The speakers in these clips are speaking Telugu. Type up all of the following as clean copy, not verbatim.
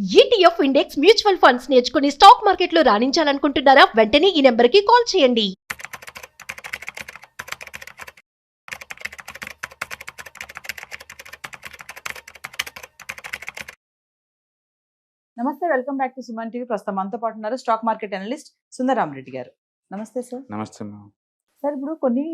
ఈటీఎఫ్ ఇండెక్స్ మ్యూచువల్ ఫండ్స్ నేర్చుకుని స్టాక్ మార్కెట్లో రాణించాలనుకుంటున్నారా? వెంటనే ఈ నెంబర్కి కాల్ చేయండి. నమస్తే, welcome back to Suman TV. ప్రస్తుతం మనతో పాటు ఉన్నారు స్టాక్ మార్కెట్ అనలిస్ట్ సుందరరామరెడ్డి గారు. నమస్తే సార్. నమస్తే మ్యామ్. సార్, ఇప్పుడు కొన్ని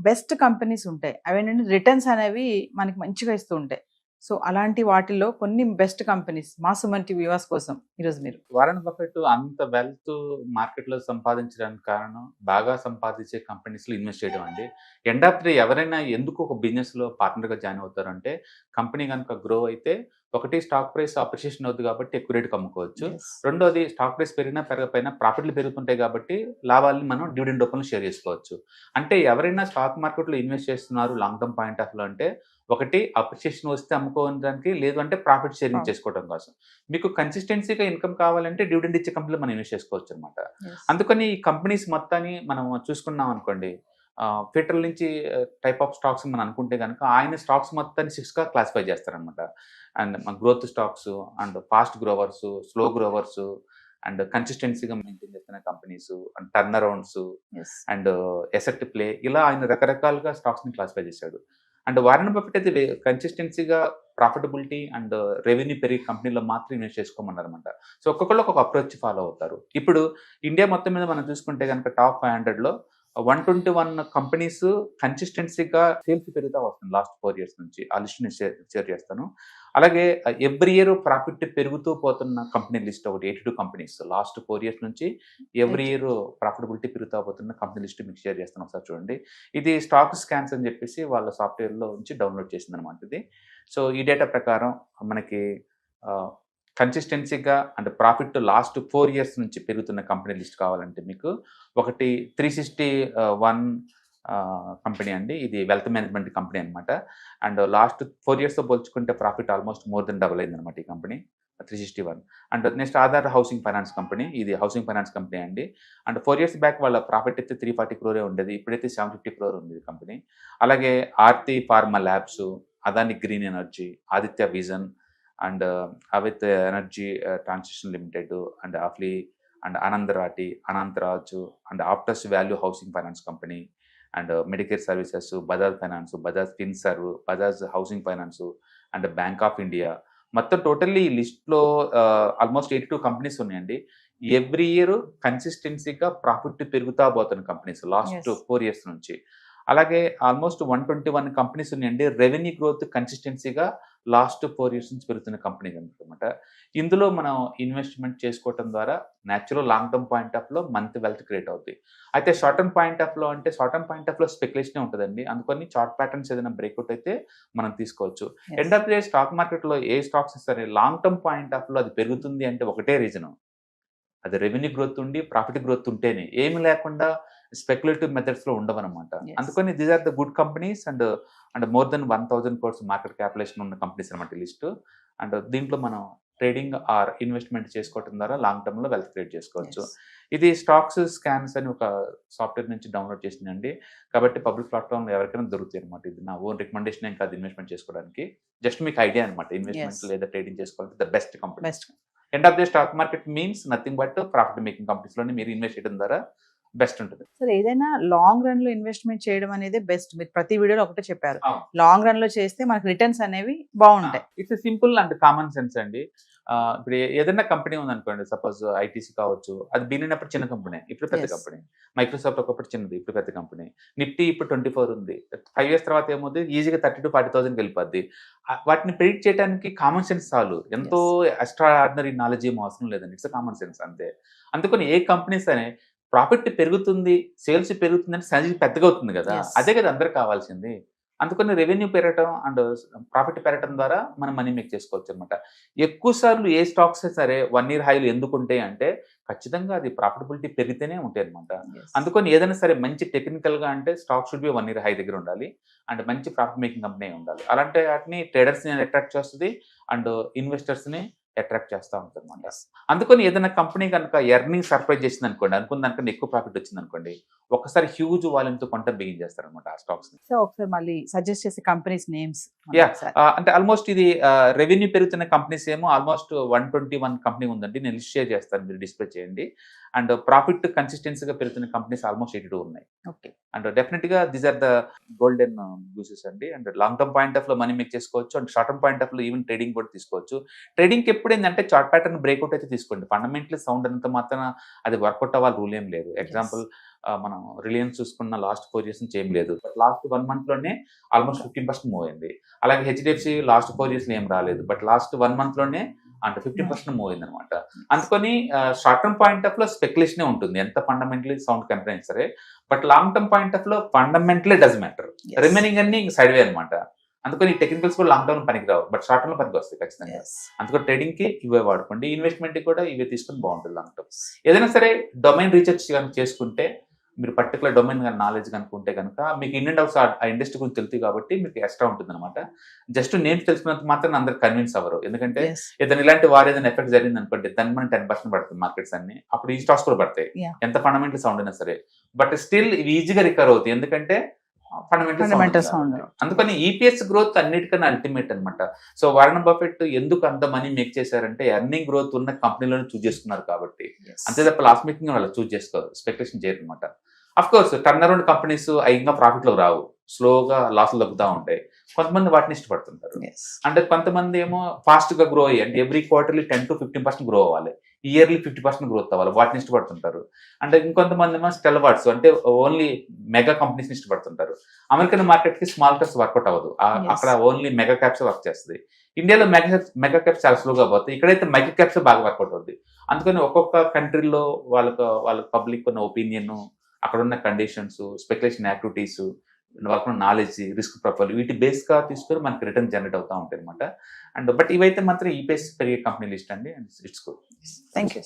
బెస్ట్ కంపెనీస్ ఉంటాయి, అవేంటంటే రిటర్న్స్ అనేవి మనకి మంచిగా ఇస్తూ ఉంటాయి. సో అలాంటి వాటిల్లో కొన్ని బెస్ట్ కంపెనీస్ మా సుమన్ టీవీ వ్యూవర్స్ కోసం ఈరోజు మీరు వారెన్ బఫెట్ అంత వెల్త్ మార్కెట్ లో సంపాదించడానికి కారణం బాగా సంపాదించే కంపెనీస్ లో ఇన్వెస్ట్ చేయడం అండి. ఎండ్ ఆఫ్ ది డే ఎవరైనా ఎందుకు ఒక బిజినెస్ లో పార్ట్నర్ గా జాయిన్ అవుతారంటే, కంపెనీ కనుక గ్రో అయితే ఒకటి స్టాక్ ప్రైస్ అప్రిషియేషన్ అవుతుంది కాబట్టి ఎక్కువ రేటుకి అమ్ముకోవచ్చు. రెండోది స్టాక్ ప్రైస్ పెరిగినా పెరగకపోయినా ప్రాఫిట్లు పెరుగుతుంటాయి కాబట్టి లాభాలని మనం డివిడెండ్ రూపంలో షేర్ చేసుకోవచ్చు. అంటే ఎవరైనా స్టాక్ మార్కెట్లో ఇన్వెస్ట్ చేస్తున్నారు లాంగ్ టర్మ్ పాయింట్ ఆఫ్ లో అంటే, ఒకటి అప్రిషియేషన్ వస్తే అమ్ముకోవడానికి, లేదు అంటే ప్రాఫిట్ షేరింగ్ చేసుకోవడం కోసం. మీకు కన్సిస్టెన్సీగా ఇన్కమ్ కావాలంటే డివిడెండ్ ఇచ్చే కంపెనీలో మనం ఇన్వెస్ట్ చేసుకోవచ్చు అనమాట. అందుకని ఈ కంపెనీస్ మొత్తాన్ని మనం చూసుకున్నాం అనుకోండి, ఫెడరల్ నుంచి టైప్ ఆఫ్ స్టాక్స్ మనం అనుకుంటే కనుక ఆయన స్టాక్స్ మొత్తాన్ని 6గా క్లాసిఫై చేస్తారనమాట. And growth stocks, and fast growers, slow growers, and కన్సిస్టెన్సీగా మెయింటైన్ చేస్తున్న companies, and turnarounds, and asset play, ఇలా ఆయన రకరకాలుగా స్టాక్స్ని క్లాసిఫై చేశాడు. అండ్ వారెన్ బఫెట్ అయితే కన్సిస్టెన్సీగా ప్రాఫిటబిలిటీ అండ్ రెవెన్యూ పెరిగే కంపెనీలో మాత్రం ఇన్వెస్ట్ చేసుకోమన్నారు అనమాట. సో ఒక్కొక్కళ్ళు ఒక అప్రోచ్ ఫాలో అవుతారు. ఇప్పుడు ఇండియా మొత్తం మీద మనం చూసుకుంటే కనుక టాప్ 500లో 121 కంపెనీస్ కన్సిస్టెన్సీగా సేల్స్ పెరుగుతూ వస్తుంది లాస్ట్ 4 years నుంచి. ఆ లిస్ట్ నేను షేర్ చేస్తాను. అలాగే ఎవ్రీ ఇయర్ ప్రాఫిట్ పెరుగుతూ పోతున్న కంపెనీ లిస్ట్ ఒకటి 82 కంపెనీస్ లాస్ట్ 4 years నుంచి ఎవ్రీ ఇయర్ ప్రాఫిటబిలిటీ పెరుగుతూ పోతున్న కంపెనీ లిస్ట్ మీకు షేర్ చేస్తాను, ఒకసారి చూడండి. ఇది స్టాక్ స్కాన్స్ అని చెప్పేసి వాళ్ళ సాఫ్ట్వేర్లో నుంచి డౌన్లోడ్ చేసింది అనమాట ఇది. సో ఈ డేటా ప్రకారం మనకి కన్సిస్టెన్సీగా అండ్ ప్రాఫిట్ లాస్ట్ 4 years నుంచి పెరుగుతున్న కంపెనీ లిస్ట్ కావాలంటే మీకు ఒకటి 361 కంపెనీ అండి. ఇది వెల్త్ మేనేజ్మెంట్ కంపెనీ అనమాట. అండ్ లాస్ట్ 4 yearsతో పోల్చుకుంటే profit almost more than double అయింది అనమాట ఈ company, 361. And next Aadhaar housing finance company, ఇది హౌసింగ్ ఫైనాన్స్ కంపెనీ అండి. అండ్ 4 years బ్యాక్ వాళ్ళ ప్రాఫిట్ అయితే 340 crore ఉండేది, ఇప్పుడైతే 750 crore ఉంది ఈ కంపెనీ. అలాగే Aarti pharma labs, Adani green energy, Aditya vision, and అవిత్ energy transition limited, and Affle, and Anand Rathi, Anant Raj, and Aptus value housing finance company, and medicare services, Bajaj finance, Bajaj finserv, Bajaj housing finance, and bank of India. మొత్తం టోటల్లీ ఈ లిస్ట్లో ఆల్మోస్ట్ 82 కంపెనీస్ ఉన్నాయండి. ఎవ్రీ ఇయర్ కన్సిస్టెన్సీగా ప్రాఫిట్ పెరుగుతా పోతున్న కంపెనీస్ లాస్ట్ 4 years నుంచి. అలాగే ఆల్మోస్ట్ 121 కంపెనీస్ ఉన్నాయండి. రెవెన్యూ గ్రోత్ కన్సిస్టెన్సీగా లాస్ట్ 4 years నుంచి పెరుగుతున్న కంపెనీ అనమాట. ఇందులో మనం ఇన్వెస్ట్మెంట్ చేసుకోవటం ద్వారా natural long term point of లో మంత్ వెల్త్ క్రియేట్ అవుతుంది. అయితే షార్ట్ టర్మ్ పాయింట్ ఆఫ్ లో అంటే, షార్ట్ టర్మ్ పాయింట్ ఆఫ్ లో స్పెక్యులేషన్ ఉంటుందండి. అందుకని చార్ట్ ప్యాటర్న్స్ ఏదైనా బ్రేక్అవుట్ అయితే మనం తీసుకోవచ్చు. End of the day stock market లో ఏ స్టాక్స్ సరే లాంగ్ టర్మ్ పాయింట్ ఆఫ్ లో అది పెరుగుతుంది అంటే ఒకటే రీజన్, అది రెవెన్యూ గ్రోత్ ఉండి ప్రాఫిట్ గ్రోత్ ఉంటేనే, ఏమి లేకుండా స్పెక్యులేటివ్ మెథడ్స్ లో ఉండవన్నమాట. అందుకని these are the good companies and and more than 1000 crores market capitalisation ఉన్న కంపెనీస్ అనమాట లిస్ట్. అండ్ దీంట్లో మనం ట్రేడింగ్ ఆర్ ఇన్వెస్ట్మెంట్ చేసుకోవడం ద్వారా లాంగ్ టర్మ్ లో వెల్త్ క్రియేట్ చేసుకోవచ్చు. ఇది స్టాక్స్ స్కాన్స్ అని ఒక సాఫ్ట్వేర్ నుంచి డౌన్లోడ్ చేసిందండి. కాబట్టి పబ్లిక్ ప్లాట్ఫామ్ లో ఎవరికైనా దొరుకుతాయి అనమాట. ఇది నా ఓన్ రికమెండేషన్ ఏం కాదు ఇన్వెస్ట్మెంట్ చేసుకోవడానికి, జస్ట్ మీకు ఐడియా అనమాట. ఇన్వెస్ట్మెంట్ లేదా ట్రేడింగ్ చేసుకోవాలంటే the best company. End of the stock market means nothing but profit making companies లోనే మీరు ఇన్వెస్ట్ చేయడం ద్వారా బెస్ట్ ఉంటుంది. సార్, ఏదైనా లాంగ్ రన్ లో ఇన్వెస్ట్మెంట్ చేయడం అనేది బెస్ట్. మీరు ప్రతి వీడియోలో ఒకటే చెప్పారు, లాంగ్ రన్ లో చేస్తే మనకు రిటర్న్స్ అనేవి బాగుంటాయి. It's simple and common sense అండి. ఇప్పుడు ఏదైనా కంపెనీ ఉందనుకోండి, సపోజ్ ఐటీసీ కావచ్చు, అది బిగినప్పుడు చిన్న కంపెనీ, ఇప్పుడు పెద్ద కంపెనీ. మైక్రోసాఫ్ట్ ఒకప్పుడు చిన్నది, ఇప్పుడు పెద్ద కంపెనీ. నిఫ్టీ ఇప్పుడు 24 ఉంది, 5 years తర్వాత ఏమవుతుంది, ఈజీగా 30,000-40,000 వెళ్ళిపోద్ది. వాటిని ప్రెడిక్ట్ చేయడానికి కామన్ సెన్స్ చాలు, ఎంతో ఎక్స్ట్రా ఆర్డినరీ నాలెడ్జ్ ఏమో అవసరం లేదండి. ఇట్స్ కామన్ సెన్స్ అంతే. అందుకని ఏ కంపెనీస్ అనే ప్రాఫిట్ పెరుగుతుంది, సేల్స్ పెరుగుతుంది అంటే సైజ్ పెద్దగా అవుతుంది కదా, అదే కదా అందరికి కావాల్సింది. అందుకని రెవెన్యూ పెరగటం అండ్ ప్రాఫిట్ పెరగటం ద్వారా మనం మనీ మేక్ చేసుకోవచ్చు అనమాట. ఎక్కువ సార్లు ఏ స్టాక్స్ సరే 1 year హైలు ఎందుకు ఉంటాయి అంటే, ఖచ్చితంగా అది ప్రాఫిటబిలిటీ పెరిగితేనే ఉంటాయి అనమాట. అందుకని ఏదైనా సరే మంచి టెక్నికల్ గా అంటే stock should be 1 year high దగ్గర ఉండాలి, అండ్ మంచి ప్రాఫిట్ మేకింగ్ కంపెనీ ఉండాలి. అలాంటి వాటిని ట్రేడర్స్ ని అట్రాక్ట్ చేస్తుంది, అండ్ ఇన్వెస్టర్స్ ని అట్రాక్ట్ చేస్తూ ఉంటుంది అనమాట. అందుకని ఏదైనా కంపెనీ కనుక ఎర్నింగ్ సర్ప్రైజ్ చేసింది అనుకోండి, అనుకున్న దానికన్నా ఎక్కువ ప్రాఫిట్ వచ్చింది అనుకోండి, ఒకసారి హ్యూజ్ వాల్యూమ్తో కొంట బిగిన్ చేస్తారు అనమాట ఆ స్టాక్స్ ని. సో ఒకసారి మళ్ళీ సజెస్ట్ చేసే కంపెనీస్ నేమ్స్. అంటే ఆల్మోస్ట్ ఇది రెవెన్యూ పెరుగుతున్న కంపెనీస్ ఏమో ఆల్మోస్ట్ 121 కంపెనీ ఉందండి. నేను లిస్ట్ షేర్ చేస్తాను, మీరు డిస్ప్లే చేయండి. అండ్ ప్రాఫిట్ కన్సిస్టెన్సీగా పెరుగుతున్న కంపెనీస్ ఆల్మోస్ట్ 82 ఉన్నాయి. ఓకే. అండ్ డెఫినెట్ గా these are the golden uses అండి. And long term point of లో మనీ మేక్ చేసుకోవచ్చు, and short term point of లో ఈవెన్ ట్రేడింగ్ కూడా తీసుకోవచ్చు. ట్రేడింగ్ ఎప్పుడు ఏంటంటే చార్ట్ ప్యాటర్న్ బ్రేక్అవుట్ అయితే తీసుకోండి. ఫండమెంటల్ సౌండ్ అంత మాత్రం అది వర్కౌట్ అవ్వాలి రూల్ ఏం లేదు. ఎగ్జాంపుల్ మనం రిలయన్స్ చూసుకున్న లాస్ట్ 4 years నుంచి ఏం లేదు, బట్ లాస్ట్ 1 month లోనే ఆల్మోస్ట్ 15% మూవ్ అయింది. అలాగే హెచ్డిఎఫ్సి లాస్ట్ 4 years ఏం రాలేదు, బట్ లాస్ట్ 1 month లోనే అంటే 50% మూవ్ అయింది అనమాట. అందుకని షార్ట్ టర్మ్ పాయింట్ ఆఫ్ లో స్పెక్యులేషనే ఉంటుంది ఎంత ఫండమెంటలీ సౌండ్ కంపెనీ అయినా సరే. But long term point of లో ఫండమెంటలీ డస్ మ్యాటర్, రిమైనింగ్ అన్ని సైడ్ వే అనమాట. అందుకని టెక్నికల్స్ కూడా లాంగ్ టర్మ్ పనికి రావు, బట్ షార్ట్ టర్మ్ పనికి వస్తాయి ఖచ్చితంగా. అందుకని ట్రేడింగ్ కి ఇవే వాడుకోండి, ఇన్వెస్ట్మెంట్ కూడా ఇవే తీసుకుని బాగుంటుంది లాంగ్ టర్మ్. ఏదైనా సరే డొమైన్ రీసెర్చ్ కనుక చేసుకుంటే, మీరు పర్టికులర్ డొమైన్ నాలెడ్జ్ కనుకుంటే కనుక మీకు ఇన్ అండ్ అవుట్స్ ఆ ఇండస్ట్రీ గురించి తెలుస్తుంది కాబట్టి మీకు ఎక్స్ట్రా ఉంటుంది అనమాట. జస్ట్ నేమ్స్ తెలుసుకున్నంత మాత్రం అందరు కన్విన్స్ అవ్వరు, ఎందుకంటే ఏదైనా ఇలాంటి వారు ఏదైనా ఎఫెక్ట్ జరిగింది అనుకోండి, దాని మన 10% పడుతుంది మార్కెట్స్ అన్ని, అప్పుడు ఈ స్టాక్స్ కూడా పడతాయి ఎంత ఫండమెంటల్ సౌండ్ అయినా సరే. బట్ స్టిల్ ఇవి ఈజీగా రికవర్ అవుతాయి, ఎందుకంటే ఫండమెంటల్ సౌండ్. అందుకని ఈపీఎస్ గ్రోత్ అన్నిటికన్నా అల్టిమేట్ అనమాట. సో వారెన్ బఫెట్ ఎందుకు అంత మనీ మేక్ చేశారంటే ఎర్నింగ్ గ్రోత్ ఉన్న కంపెనీలను చూస్ చేసుకున్నారు కాబట్టి. అంతే తప్ప లాస్ మేకింగ్ వాళ్ళు చూస్ చేసుకోరు, స్పెక్యులేషన్ చేయరు అనమాట. Of course turn around companies ఇంకా ప్రాఫిట్ లో రావు, స్లోగా లాసులు తగ్గుతూ ఉంటాయి. కొంతమంది వాటిని ఇష్టపడుతుంటారు. అంటే కొంతమంది ఏమో ఫాస్ట్ గా గ్రో అయ్యి, అంటే ఎవ్రీ క్వార్టర్లీ 10 to 15% గ్రో అవ్వాలి, ఇయర్లీ 50% గ్రోత్ అవ్వాలి, వాటిని ఇష్టపడుతుంటారు. అంటే ఇంకొంతమంది ఏమో స్టెల్వార్డ్స్, అంటే ఓన్లీ మెగా కంపెనీస్ ని ఇష్టపడుతుంటారు. అమెరికన్ మార్కెట్ కి స్మాల్ క్యాప్స్ వర్కౌట్ అవ్వదు, అక్కడ ఓన్లీ మెగా క్యాప్స్ వర్క్ చేస్తుంది. ఇండియాలో మెగా క్యాప్స్ చాలా స్లోగా పోతాయి, ఇక్కడైతే మైక్రో క్యాప్స్ బాగా వర్కౌట్ అవుతుంది. అందుకని ఒక్కొక్క కంట్రీలో వాళ్ళ పబ్లిక్ ఉన్న ఒపీనియన్, అక్కడ ఉన్న కండిషన్స్, స్పెక్యులేషన్ యాక్టివిటీస్, వాళ్ళకున్న నాలెడ్జ్, రిస్క్ ప్రొఫైల్, వీటి బేస్ గా తీసుకొని మనకి రిటర్న్ జనరేట్ అవుతా ఉంటాయి అనమాట. అండ్ బట్ ఇవైతే మాత్రం ఈపీఎస్ పెరిగే కంపెనీ లిస్ట్ అండి. It's good. Thank you.